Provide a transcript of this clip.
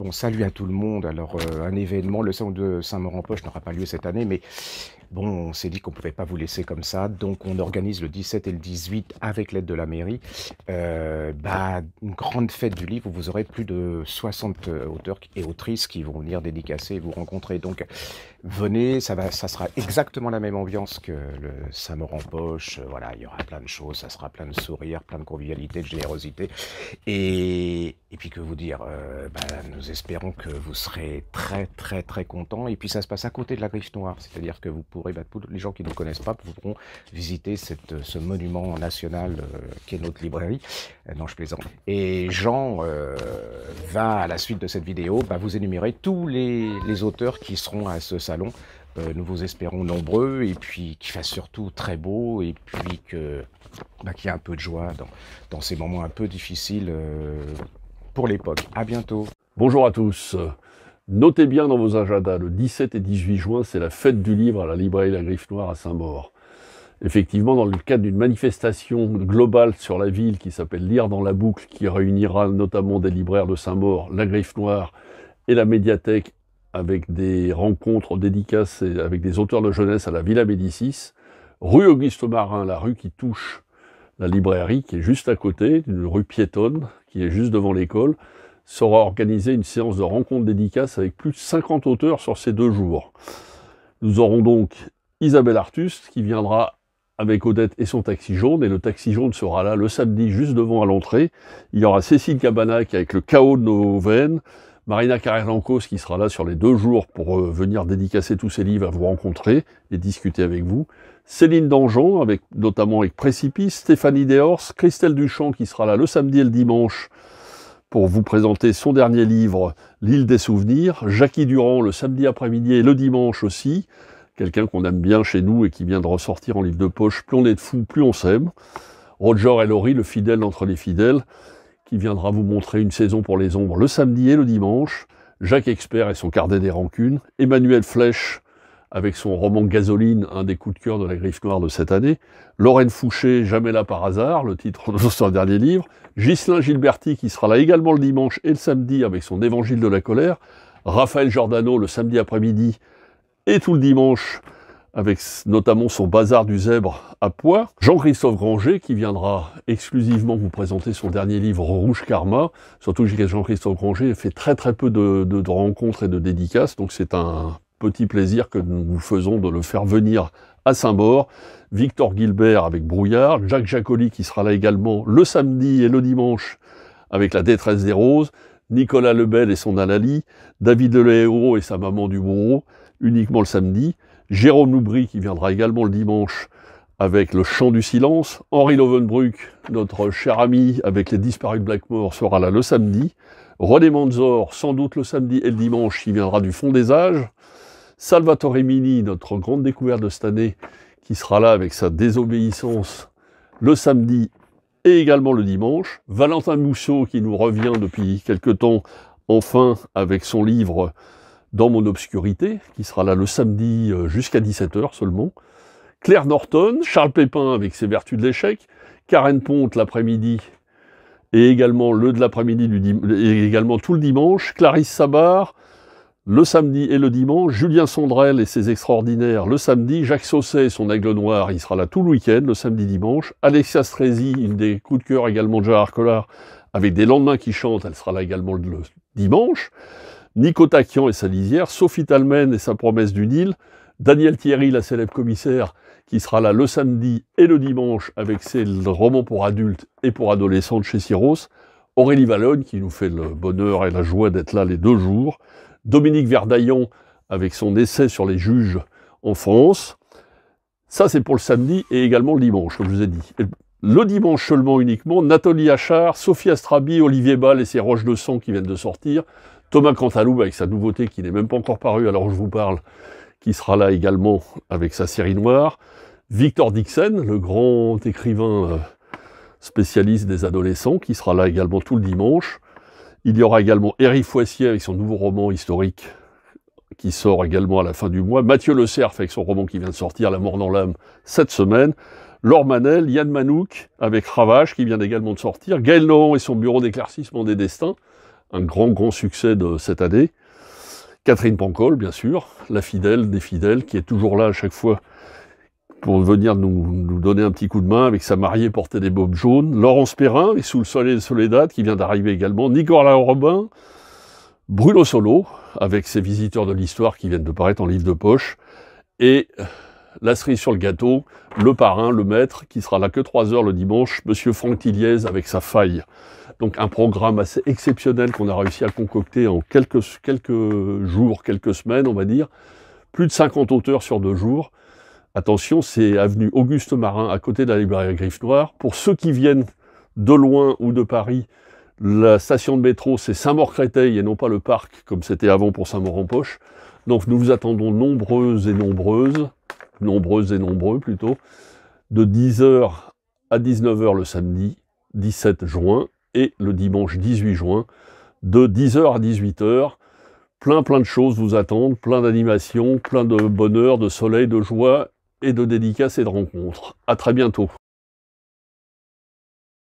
Bon, salut à tout le monde. Alors, un événement, le salon de Saint-Maur-en-Poche n'aura pas lieu cette année, mais bon, on s'est dit qu'on ne pouvait pas vous laisser comme ça. Donc, on organise le 17 et le 18, avec l'aide de la mairie, une grande fête du livre où vous aurez plus de 60 auteurs et autrices qui vont venir dédicacer et vous rencontrer. Donc, venez, ça sera exactement la même ambiance que le Saint-Maur-en-Poche. Voilà, il y aura plein de choses, ça sera plein de sourires, plein de convivialité, de générosité. Et puis que vous dire, nous espérons que vous serez très très très contents. Et puis ça se passe à côté de la Griffe Noire, c'est-à-dire que vous pourrez, tous les gens qui ne nous connaissent pas pourront visiter ce monument national qui est notre librairie. Non, je plaisante. Et Jean va, à la suite de cette vidéo, vous énumérer tous les auteurs qui seront à ce salon. Nous vous espérons nombreux, et puis qu'il fasse surtout très beau, et puis qu'il y ait un peu de joie dans ces moments un peu difficiles pour l'époque. À bientôt. Bonjour à tous. Notez bien dans vos agendas, le 17 et 18 juin, c'est la fête du livre à la librairie La Griffe Noire à Saint-Maur. Effectivement, dans le cadre d'une manifestation globale sur la ville qui s'appelle Lire dans la boucle, qui réunira notamment des libraires de Saint-Maur, La Griffe Noire et la médiathèque, avec des rencontres dédicaces et avec des auteurs de jeunesse à la Villa Médicis, rue Auguste Marin, la rue qui touche la librairie, qui est juste à côté, une rue piétonne, qui est juste devant l'école, sera organisée une séance de rencontres dédicaces avec plus de 50 auteurs sur ces 2 jours. Nous aurons donc Isabelle Artus qui viendra avec Odette et son taxi jaune, et le taxi jaune sera là le samedi juste devant à l'entrée. Il y aura Cécile Cabanac avec le chaos de nos veines, Marina Carrère-Lancos qui sera là sur les 2 jours pour venir dédicacer tous ses livres, à vous rencontrer et discuter avec vous. Céline Dangean, notamment avec Précipice, Stéphanie Dehors, Christelle Duchamp qui sera là le samedi et le dimanche pour vous présenter son dernier livre, L'île des souvenirs. Jackie Durand le samedi après-midi et le dimanche aussi, quelqu'un qu'on aime bien chez nous et qui vient de ressortir en livre de poche, Plus on est de fous, plus on s'aime. Roger et Laurie, le fidèle d'entre les fidèles, qui viendra vous montrer une saison pour les ombres le samedi et le dimanche. Jacques Expert et son carnet des rancunes. Emmanuel Flèche, avec son roman Gasoline, un des coups de cœur de la Griffe Noire de cette année. Lorraine Fouché, Jamais là par hasard, le titre de son dernier livre. Ghislain Gilberti, qui sera là également le dimanche et le samedi avec son Évangile de la colère. Raphaël Giordano, le samedi après-midi et tout le dimanche, avec notamment son Bazar du Zèbre à Poix. Jean-Christophe Granger, qui viendra exclusivement vous présenter son dernier livre, Rouge Karma. Surtout que Jean-Christophe Granger fait très très peu de rencontres et de dédicaces, donc c'est un petit plaisir que nous vous faisons de le faire venir à Saint-Maur. Victor Gilbert avec Brouillard, Jacques Jacoli qui sera là également le samedi et le dimanche avec La détresse des roses, Nicolas Lebel et son Alali, David Deléo et sa maman du Bourreau, uniquement le samedi, Jérôme Loubry qui viendra également le dimanche avec Le chant du silence, Henri Lovenbruck, notre cher ami avec Les disparus de Blackmore, sera là le samedi, René Manzor, sans doute le samedi et le dimanche, qui viendra du fond des âges, Salvatore Mini, notre grande découverte de cette année, qui sera là avec sa désobéissance le samedi et également le dimanche. Valentin Mousseau, qui nous revient depuis quelque temps, enfin, avec son livre Dans mon obscurité, qui sera là le samedi jusqu'à 17h seulement. Claire Norton, Charles Pépin avec ses vertus de l'échec, Karen Ponte l'après-midi, et également le de l'après-midi et également tout le dimanche, Clarisse Sabar, le samedi et le dimanche, Julien Sondrel et ses extraordinaires le samedi, Jacques Sausset et son Aigle Noir, il sera là tout le week-end, le samedi-dimanche, Alexia Strezzi, une des coups de cœur également de Gérard Collard, avec Des lendemains qui chantent, elle sera là également le dimanche, Nico Takian et sa lisière, Sophie Talmen et sa promesse du Nil, Daniel Thierry, la célèbre commissaire, qui sera là le samedi et le dimanche avec ses romans pour adultes et pour adolescentes chez Syros, Aurélie Vallogne, qui nous fait le bonheur et la joie d'être là les 2 jours, Dominique Verdaillon avec son essai sur les juges en France. Ça, c'est pour le samedi et également le dimanche, comme je vous ai dit. Et le dimanche seulement uniquement, Nathalie Achard, Sophie Astrabi, Olivier Ball et ses Roches de sang qui viennent de sortir, Thomas Cantaloupe avec sa nouveauté qui n'est même pas encore parue alors que je vous parle, qui sera là également avec sa série noire, Victor Dixon, le grand écrivain spécialiste des adolescents, qui sera là également tout le dimanche. Il y aura également Éric Foissier avec son nouveau roman historique qui sort également à la fin du mois. Mathieu Le Cerf avec son roman qui vient de sortir, La mort dans l'âme, cette semaine. Laure Manel, Yann Manouk avec Ravage qui vient également de sortir. Gaël Nohan et son bureau d'éclaircissement des destins un grand succès de cette année. Catherine Pancol, bien sûr, la fidèle des fidèles, qui est toujours là à chaque fois pour venir nous donner un petit coup de main avec sa mariée portée des bobs jaunes. Laurence Perrin, avec Sous le soleil de Soledad, qui vient d'arriver également. Nicolas Robin, Bruno Solo, avec ses visiteurs de l'histoire qui viennent de paraître en livre de poche. Et la cerise sur le gâteau, le parrain, le maître, qui sera là que 3 heures le dimanche, Monsieur Franck Tilliez avec sa faille. Donc un programme assez exceptionnel qu'on a réussi à concocter en quelques jours, quelques semaines, on va dire. Plus de 50 auteurs sur 2 jours. Attention, c'est avenue Auguste Marin, à côté de la librairie Griffe Noire. Pour ceux qui viennent de loin ou de Paris, la station de métro, c'est Saint-Maur-Créteil et non pas le parc, comme c'était avant pour Saint-Maur-en-Poche. Donc nous vous attendons nombreux plutôt, de 10h à 19h le samedi 17 juin et le dimanche 18 juin de 10h à 18h. Plein de choses vous attendent, plein d'animations, plein de bonheur, de soleil, de joie et de dédicaces et de rencontres. À très bientôt.